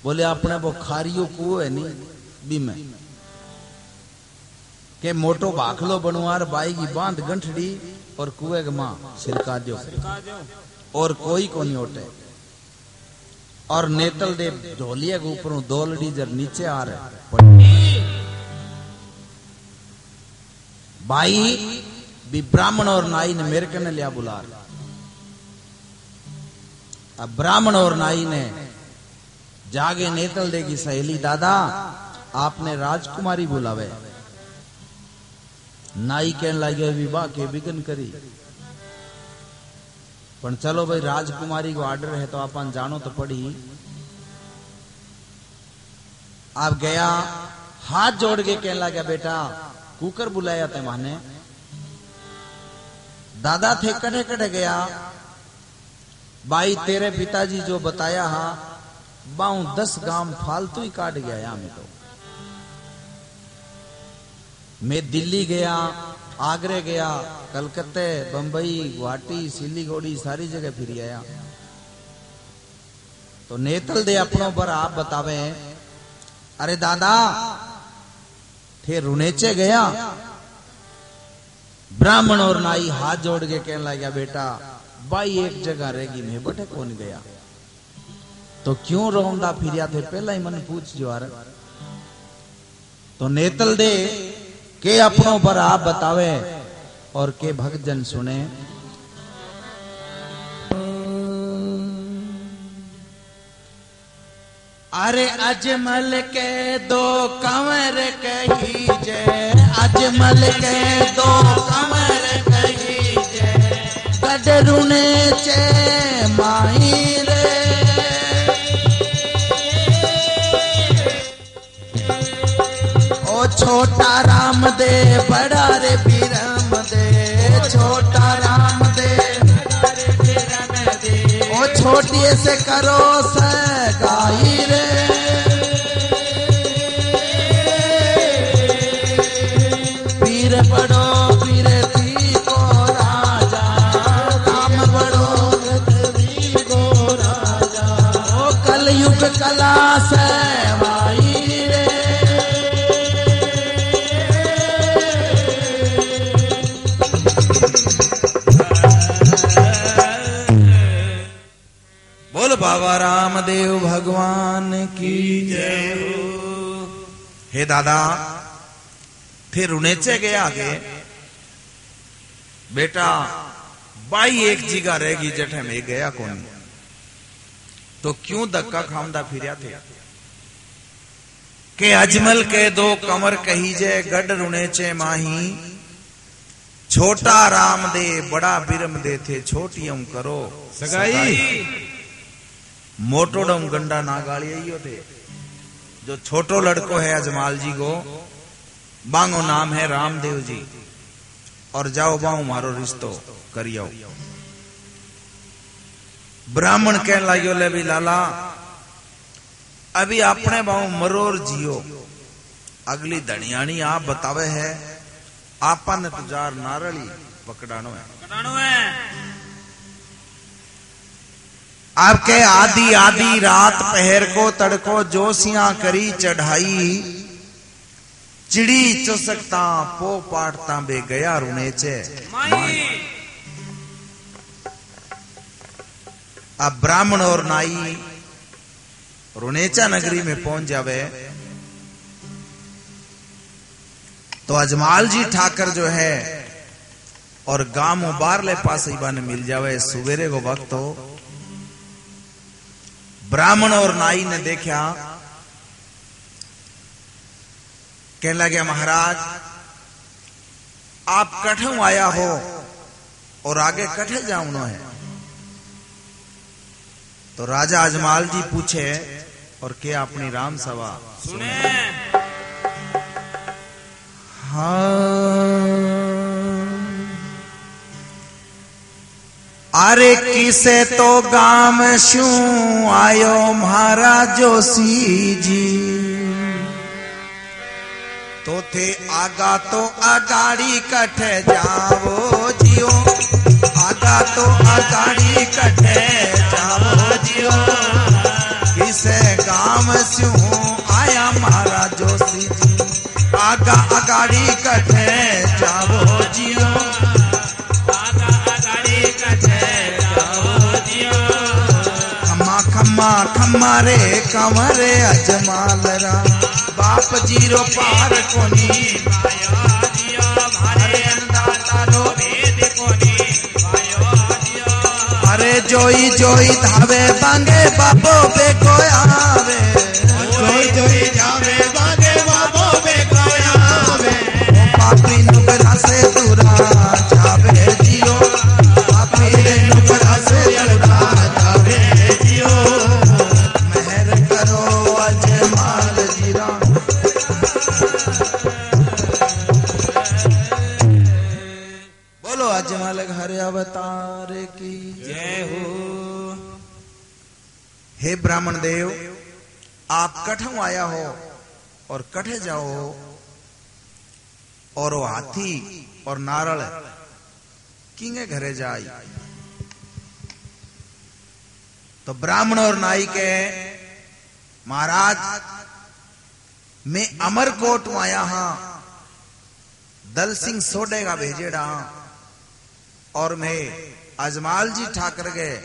बोले अपने वो खारियो कुओ है नहीं बी में के मोटो बाखलो बनवार बाई की बांध गंठड़ी और कुएं के मां सिरका दो और कोई को नहीं उठे। और नेतल दे ढोलिया के ऊपर दौलड़ी जब नीचे आ रहे भाई भी ब्राह्मण और नाई ने मेरे कने लिया बुला। अब ब्राह्मण और नाई ने जागे नेतल दे की सहेली दादा आपने राजकुमारी बुलावे। नाई कहने लगे विवाह के विघन करी पर चलो भाई राजकुमारी को ऑर्डर है तो अपन जानो तो पड़ी। आप गया हाथ जोड़ के कहने लगा बेटा कुकर बुलाया थे माने। दादा थे कड़े कड़े गया भाई तेरे पिताजी जो बताया हा बाऊ 10 गांव फालतू ही काट गया यहाँ में। तो मैं दिल्ली गया आगरे गया, कलकत्ते, बंबई, गुवाहाटी, सिलीगुड़ी सारी जगह फिर आया। तो नेतल दे अपनों पर आप बतावे, अरे दादा थे रुनेचे गया। ब्राह्मण और नाई हाथ जोड़ के कहने लगा, बेटा बाई एक जगह रहेगी, मैं बटे कौन गया। तो क्यों रोंदा फिरिया थे, पहला ही मन पूछ जो आ रहा। तो नेतल दे के अपनों पर आप बतावे और के भक्तजन सुने। अरे अजमल के दो कंवर कहीजे, अजमल के दो कंवर कहीजे, गडरुने चे माही रे। ओ छोटा राम दे बड़ा रे बीरम दे, छोटा राम दे बड़ा रे बीरम दे। ओ छोटिए से करो सगाई रे। पीर बड़ो पीर थी को राजा, राम बड़ो पृथ्वी को राजा। ओ कलयुग कला सहवाई रे। बोल बाबा रामदेव भगवान की जय हो। हे दादा थे रुनेचे गया आगे, बेटा बाई एक जगह रहेगी जठे में गया कौन। तो क्यों धक्का खामदा फिरिया थे के अजमल के दो कमर कहीजे, गड रुनेचे माही। छोटा राम दे बड़ा बिरम दे थे, छोटियम करो सगाई। मोटोडम गंडा ना गाली यो थे। जो छोटो लड़को है अजमाल जी को, बांगो नाम है रामदेव जी, और जाओ बाऊ मारो रिश्तो करियो। ब्राह्मण कहने लागियो, ले भी लाला अभी अपने बाऊ मरोर जियो, अगली धनियाणी आप बतावे है, आपा ने तुजार नारली पकड़ानो है। आपके आधी आधी रात पहर को तड़को जोशियां करी चढ़ाई। चिड़ी चुसकता पो पाटता बे गया रुनेचे। अब ब्राह्मण और नाई रुनेचा नगरी में पहुंच जावे तो अजमाल जी ठाकर जो है और गांव बारले पास ही ने मिल जावे। सवेरे को वक्त हो, ब्राह्मण और नाई ने देखा, कहने लगे महाराज आप कठों आया हो और आगे कठे जाऊनो है। तो राजा अजमाल जी पूछे, और क्या अपनी राम सभा सुने। हाँ अरे किसे तो गाम शू आयो महाराज जोशी जी। तो थे आगा तो अगाड़ी कठे जाओ जियो, आगा तो अगाड़ी कठे जाओ जियो। किसे गाम शू आया महाराज जोशी जी, आगा अगाड़ी कठे जाओ जियो, आगा अगाड़ी कठे जाओ जियो। खम्मा खम्मा खम्मा रे कंवरे अजमालरा, बाप जीरो पार कोनी पायो दियो। भारे अन्नदाता रो भेद कोनी पायो दियो। अरे जोई जोई धावे बांगे बाबो बे कोयावे, जोई जोई धावे बांगे बाबो बे कोयावे। पापी नुकरा से दूरा जावे जियो, पापी नुकरा से दूरा जावे जियो। मेहर करो अजमाल जीरा। बोलो अजमाल घर अवतार की जय हो। हे ब्राह्मण देव आप कठों आया हो और कठे जाओ, और वो हाथी और नारळ किंगे घरे जाई। तो ब्राह्मण और नाई के महाराज मैं अमरकोट में आया हां, दल सिंह सोडे का भेजेड़ा और मैं अजमाल जी ठाकर गए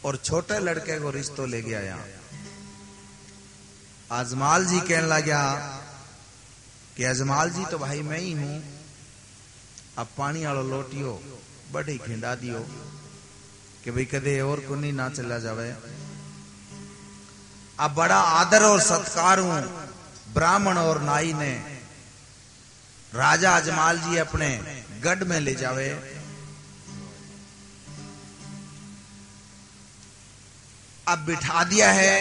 और छोटे लड़के को रिश्तो ले गया आया। अजमाल जी कहने लगा कि अजमाल जी तो भाई मैं ही हूं, अब पानी वालो लोटियो बड़ी खिंडा दियो कि भाई कदे और कुनी ना चला जावे। अब बड़ा आदर और सत्कार हूं ब्राह्मण और नाई ने राजा अजमाल जी अपने गढ़ में ले जावे। अब बिठा दिया है,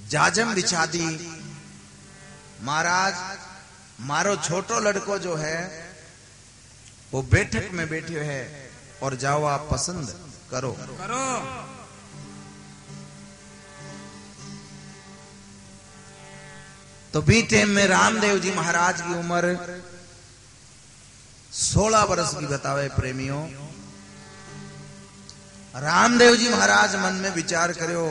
जाजम बिछा दी। महाराज मारो छोटो लड़को जो है वो बैठक में बैठे है और जाओ आप पसंद करो। तो भी टाइम में रामदेव जी महाराज की उम्र 16 वर्ष की बतावे प्रेमियों। रामदेव जी महाराज मन में विचार करो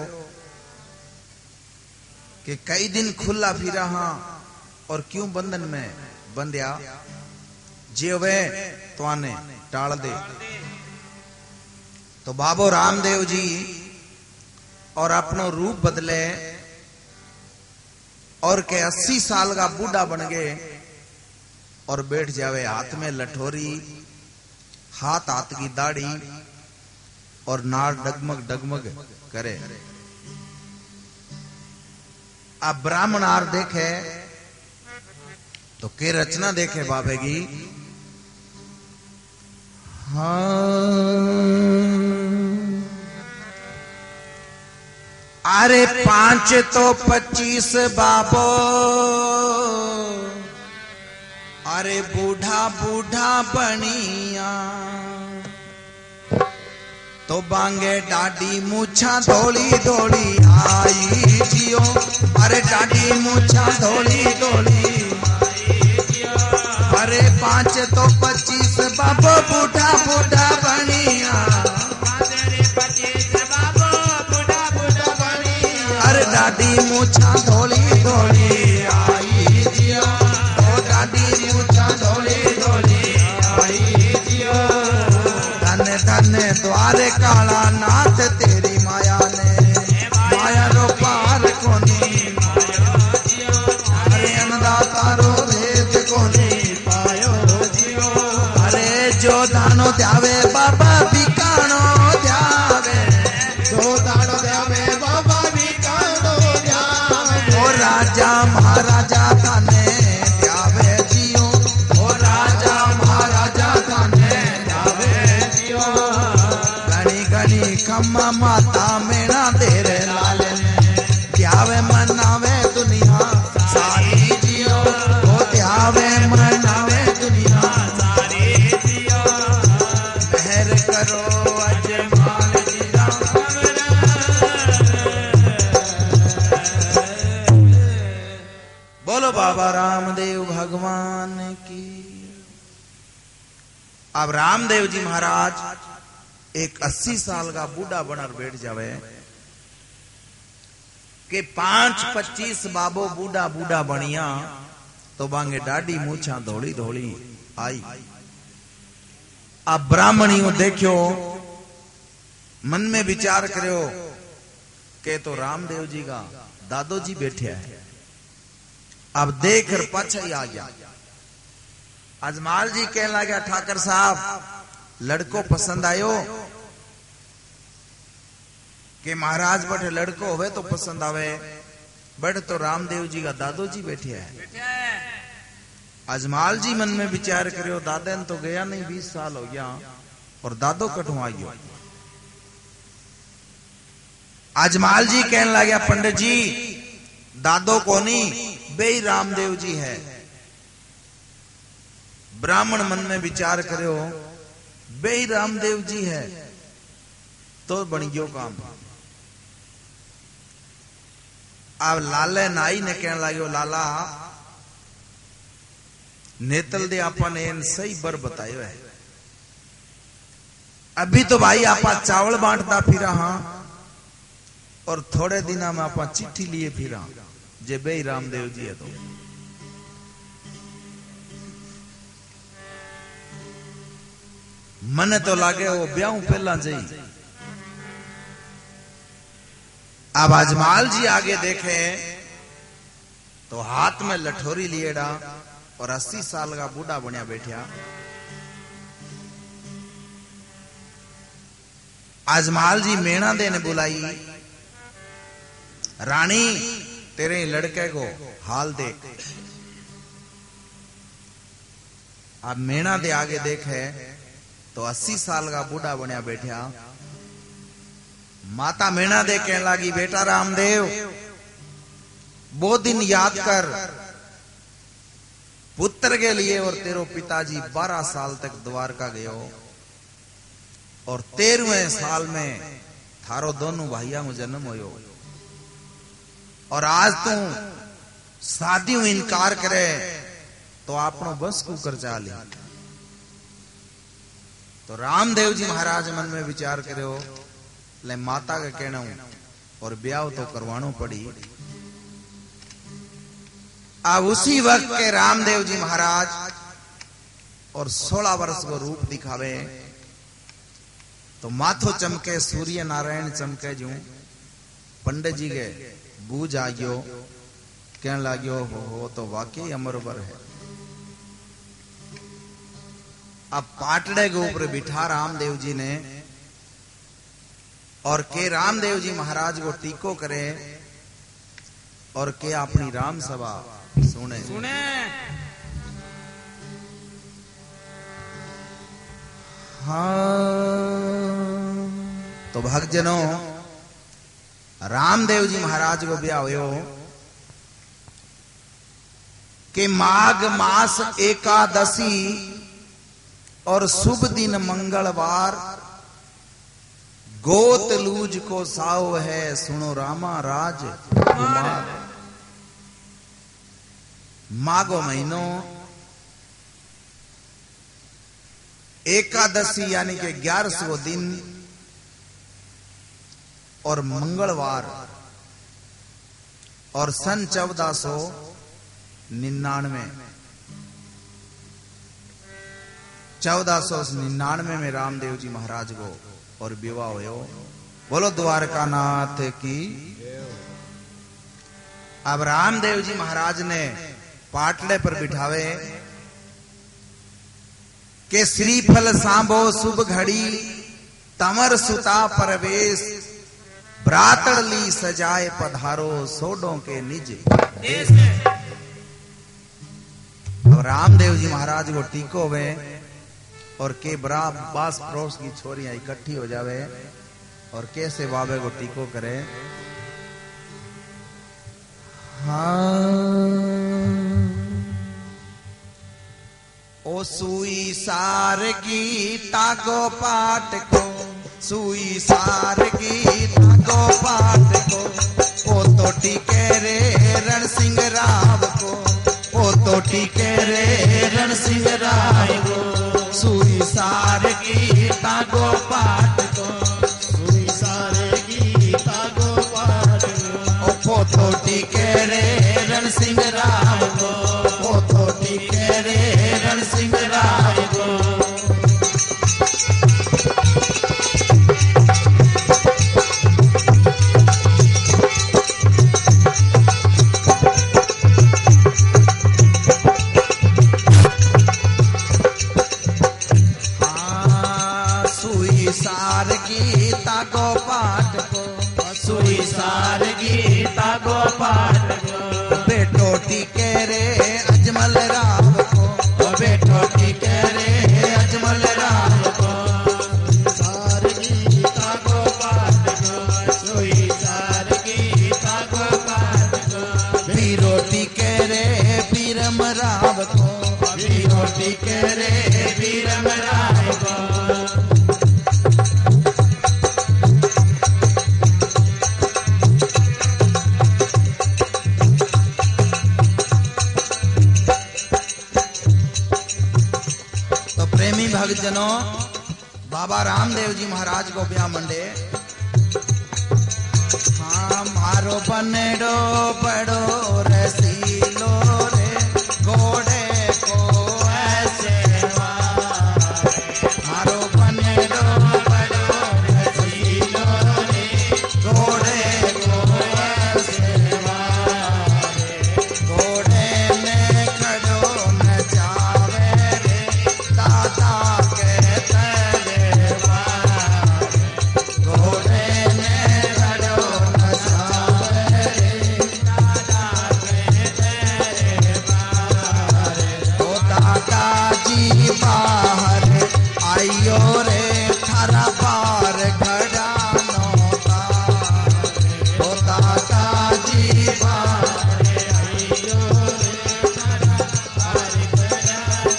कि कई दिन खुला फिरा हां और क्यों बंधन में बंध्या, जे वे तो आने टाल दे। तो बाबो रामदेव जी और अपनो रूप बदले और के 80 साल का बूढ़ा बन गए और बैठ जावे, हाथ में लठोरी, हाथ हाथ की दाढ़ी और नार डगमग डगमग करे। अब ब्राह्मण आर देखे तो के रचना देखे बाबे की। अरे 5 तो 25 बाबो, अरे बूढ़ा बूढ़ा बनिया, तो बांगे डाडी मूछा धोली धोली आई जियो। अरे डाडी मूछा धोली धोली आई जियो। अरे 5 तो 25 बाबो बूढ़ा बूढ़ा बनिया, अरे 25 बाबो बूढ़ा बूढ़ा बनिया। अरे डाडी मूछा धोली धोली आई जियो। ओ डाडी मूछा धोली धोली आई जियो। धन धन द्वारे काला नाथ तेरी माया ने, माया रो पार कोनी पायो। अरे अन्नदाता रो भेद कोनी पायो जियो। अरे जो दानो द्यावे बाबा बिकानो द्यावे, जो दानो द्यावे बाबा बिकानो द्यावे। ओ राजा महाराजा थाने द्यावे जियो। ओ राजा महाराजा थाने द्यावे जियो। खम्मा माता मेरा तेरे लाल ने त्यावे मनावे दुनिया सारी जियो। वो त्यावे मनावे दुनिया सारी जियो। मेहर करो अजमाल जी बोलो बाबा रामदेव भगवान की। अब रामदेव जी महाराज एक 80 साल का बूढ़ा बनकर बैठ जावे कि 5-25 बाबो बूढ़ा बूढ़ा बनिया, तो बांगे डाडी मूछा धोली धोली आई। अब ब्राह्मणियों देखो मन में विचार करो के तो रामदेव जी का दादो जी बैठे है। अब देख कर पाछा ही आ गया। अजमाल जी कहने लगा ठाकर साहब लड़को पसंद आयो कि महाराज बटे लड़को होवे तो पसंद आवे, बट तो रामदेव जी का दादो जी बैठे है। अजमाल जी मन में विचार करो दादा ने तो गया नहीं 20 साल हो गया और दादो कठू आ गयो। अजमाल जी कहने लगा पंडित जी दादो को नहीं बेई रामदेव जी है। ब्राह्मण मन में विचार करो बेई रामदेव जी है तो बन गयो काम। अब लाले नाई ने कहने लगे लाला नेतल दे आपा ने इन सही बर बतायो है। अभी तो भाई आपा चावल बांटता फिरा हाँ, और थोड़े दिना में आपा चिट्ठी लिए फिरा जे बे रामदेव जी है। तो मन तो लागे वो ब्याह पहला जाई। अब अजमाल जी आगे देखे तो हाथ में लठोरी लिएड़ा और 80 साल का बूढ़ा बनिया बैठा। अजमाल जी मेणा देने बुलाई, रानी तेरे लड़के को हाल देख। अब मेणा दे आगे देखे तो 80 साल का बूढ़ा बनिया बैठा। माता मेणा दे कहने लगी, बेटा रामदेव वो दिन याद कर पुत्र के लिए, और तेरो पिताजी 12 साल तक द्वारका गयो, और 13वें साल में थारो दोनों भाइयों को जन्म होयो, और आज तू शादी में इनकार करे तो आपनो बस को कर चाली। तो रामदेव जी महाराज मन में विचार करो, ले माता का कहना और ब्याह तो करवानो पड़ी। अब उसी वक्त के रामदेव जी महाराज और 16 वर्ष को रूप दिखावे तो माथो चमके, सूर्य नारायण चमके। जू पंडित जी के बूझ आ गयो, कहने लाग्यो हो तो वाकई अमरवर है। अब पाटड़े के ऊपर बिठा रामदेव जी ने, और के रामदेव जी महाराज को टीको करे, और के अपनी राम सभा सुने। हाँ तो भक्तजनों, रामदेव जी महाराज को ब्याह होयो के माघ मास एकादशी और शुभ दिन मंगलवार, गोत लूज को साव है सुनो रामा राज कुमार। माघो महीनो एकादशी यानी के 11वां दिन और मंगलवार, और सन 1499 में रामदेव जी महाराज को और विवाह होयो। बोलो द्वारका नाथ की। अब रामदेव जी महाराज ने पाटले पर बिठावे के श्रीफल सांभो शुभ घड़ी, तमर सुता परवेश, ब्रातड़ली सजाए पधारो सोडों के निज देश। अब रामदेव जी महाराज को टीको वे और के बरा बास पड़ोस की छोरियां इकट्ठी हो जावे और कैसे बाबे को टीको करे। हाँ ओ सुई सार गीता को पाठ को, सुई सार गीता को पाठ को, ओ तो टीके रे रण सिंह राव को, ओ तो टीके रे रण सिंह राव को। सुई सार गीता को पाठ को, सुई सार गीता को पाठ को, ओ तो टीके रे रण सिंह राव को, ओ तो टीके रे रण सिंह राव को। सुई सार गीता को पाठ को, सुई सार गीता को पाठ को, बेटो टीके रे अजमल राव को, बेटो टीके रे अजमल राव को। सार गीता को पाठ को, सुई सार गीता को पाठ को, बीरो टीके रे बीरम राव को, बीरो टीके रे बीरम राव को। प्रेमी भक्तजनों, बाबा रामदेव जी महाराज को ब्याह मंडे। हाँ मारो बनेडो बड़ो रसीलो रे, घोड़े को ऐसे मारो बनेडो बड़ो रसीलो रे, घोड़े को ऐसे घोड़े में खड़ो न जावे रे, दादा के आइयो रे थारा पार घड़ानो ओ दादा जी पार आइयो रे थारा पार घड़ानो।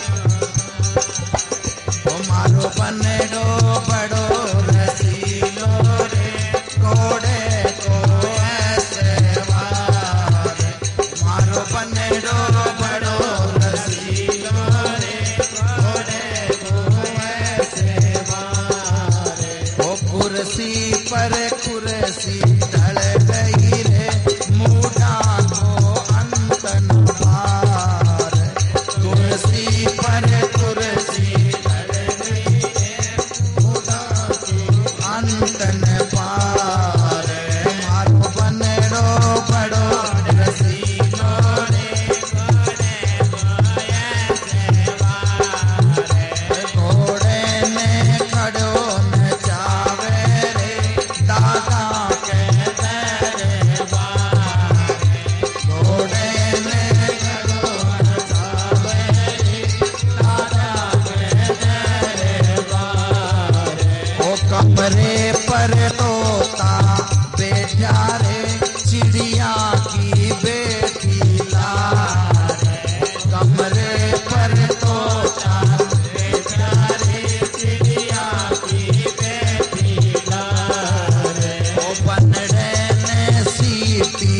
ओ मारो बनेडो बड़ो रसीलो रे, घोड़े को ऐसे वार। मारो बनेडो बड़ो रसीलो रे, घोड़े कुर्सी पर कुर्सी ढल गई रे, मूढ़ा को अंत न पार। कुर्सी पर कुर्सी ढल गई रे, मूढ़ा को अंत न पार। मारो बनेडो बड़ो रसीलो रे, घोड़े में खड़ो न जावे रे, दादा के दरबार। घोड़े में खड़ो न जावे रे, दादा के दरबार। ओ कमरे पर तोता बैठा रे, चिड़िया की बेटी लार। कमरे पर तोता बैठा रे, चिड़िया की बेटी लार। ओ बनड़े ने सीटी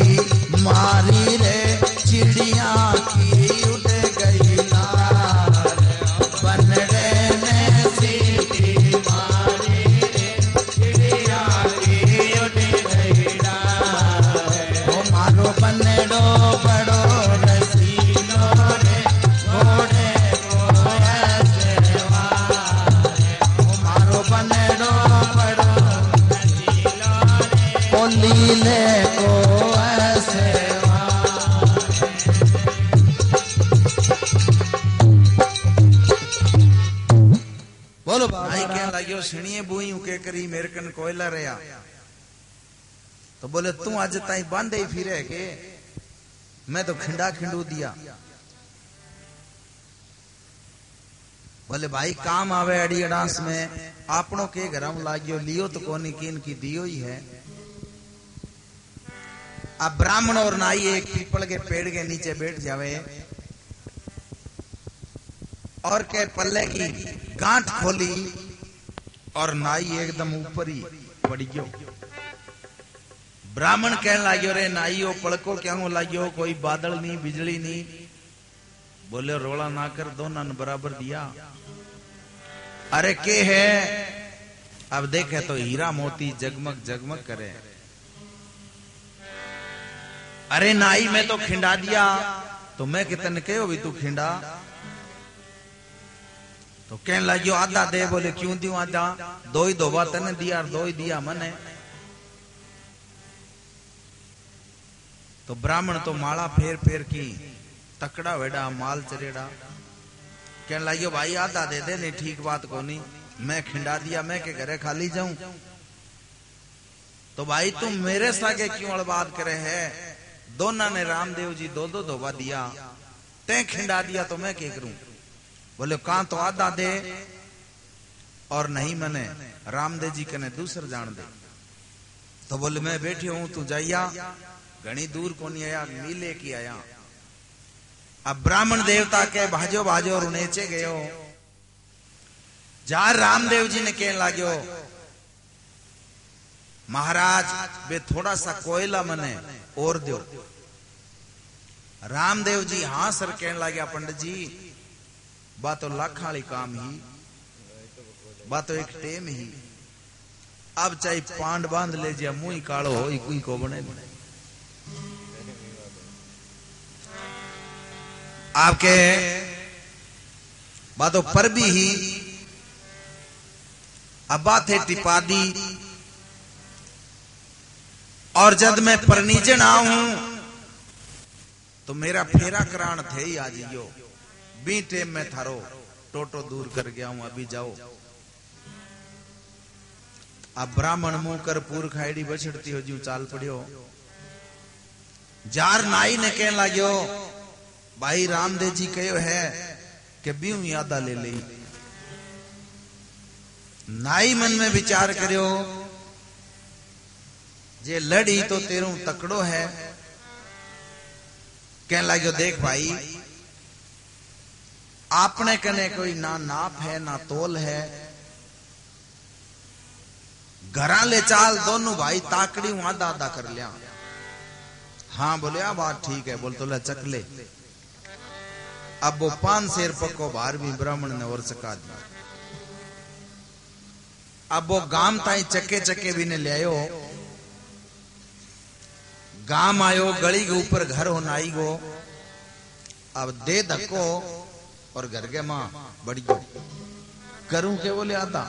मारी रे, चिड़िया की उड़ गई लार। बनड़े ने सीटी मारी रे, चिड़िया की उड़ गई लार। ओ मारो बनेडो बड़ो रसीलो रे, घोड़े को ऐसे वार। ओ मारो बनेडो बड़ो रसीलो रे, ओ लीले को ऐसे वार। बोलो भाई क्या लगियो सिणिए बुई के करी मेरे कन कोयला रहा। तो बोले तू आज ताई बांधे ही फिरे के, मैं तो खिंडा खिंडू दिया। बोले भाई काम आवे अड़ी अडांस में, आपनों के घरम लागियो लियो तो कोनी कीन की दियो ही है। अब ब्राह्मण और नाई एक पीपल के पेड़ के नीचे बैठ जावे और के पल्ले की गांठ खोली और नाई एकदम ऊपर ही पड़ गयो। ब्राह्मण कहने लाग्यो रे नाइयो पड़को क्या लाग्यो, कोई बादल नहीं बिजली नहीं। बोले रोला ना कर, दोनों ने बराबर दिया। अरे के है, अब देखे तो हीरा मोती जगमग जगमग करे। अरे नाई मैं तो खिंडा दिया, तो मैं कितने कहो भी तू खिंडा। तो कहने लगियो आधा दे। बोले क्यों दियो आधा, दो ही धोबा तने दिया और दो ही दिया मने। तो ब्राह्मण तो माला फेर फेर की, तकड़ा वेड़ा माल चरेड़ा। कहने लगियो भाई आधा दे दे, नहीं ठीक बात को नहीं, मैं खिंडा दिया, मैं के घरे खाली जाऊं। तो भाई तुम मेरे सागे क्यों अड़बाद करे है, दोनों ने रामदेव जी दो दो धोबा दिया, तै खिंडा दिया तो मैं क्या करूं। बोले कहां तो आधा दे और नहीं मने रामदेव जी कने दूसर जान दे। तो बोले मैं बैठे हूं, तू जाइया, घनी दूर को नहीं आया, नीले की आया। अब ब्राह्मण देवता के भाजो भाजो और नीचे गयो। जार रामदेव जी ने कहने लाग्यो महाराज वे थोड़ा सा कोयला मने और दो। रामदेव जी हाँ सर कहने लगे पंडित जी बात तो लाखाली काम ही, बात तो एक टेम ही। अब चाहे पांड बांध ले जा मुंह ही कालो हो कोई को बने आपके बातों पर भी ही। अब बात है टिपा दी और जब मैं परनीजन आऊं तो मेरा फेरा करान थे ही आज यो बी टेम में थारो टोटो दूर कर गया हूं अभी जाओ। अब ब्राह्मण मुंह कर पूर खाईडी बछड़ती हो जू चाल पड़ियो। जार नाई ने कहने लाग्यो भाई रामदेव जी कहो है कि बीऊ यादा ले ली। नाई मन में विचार करियो जे लड़ी तो तेरू तकड़ो है। कहने लाग्यो देख भाई आपने कने कोई ना नाप है ना तोल है। घरा ले चाल दोनों भाई ताकड़ी आधा आधा कर लिया। हाँ बोले आ बात ठीक है बोल तो ले चक ले। अब वो 5 शेर पक्को बाहर भी ब्राह्मण ने और चका दिया। अब वो गाम ताई चक्के चक्के भी ने ले आयो। गाम आयो गली के ऊपर घर हो नाई गो। अब दे धक्को और घर के मां बड़ी करूं के बोले आता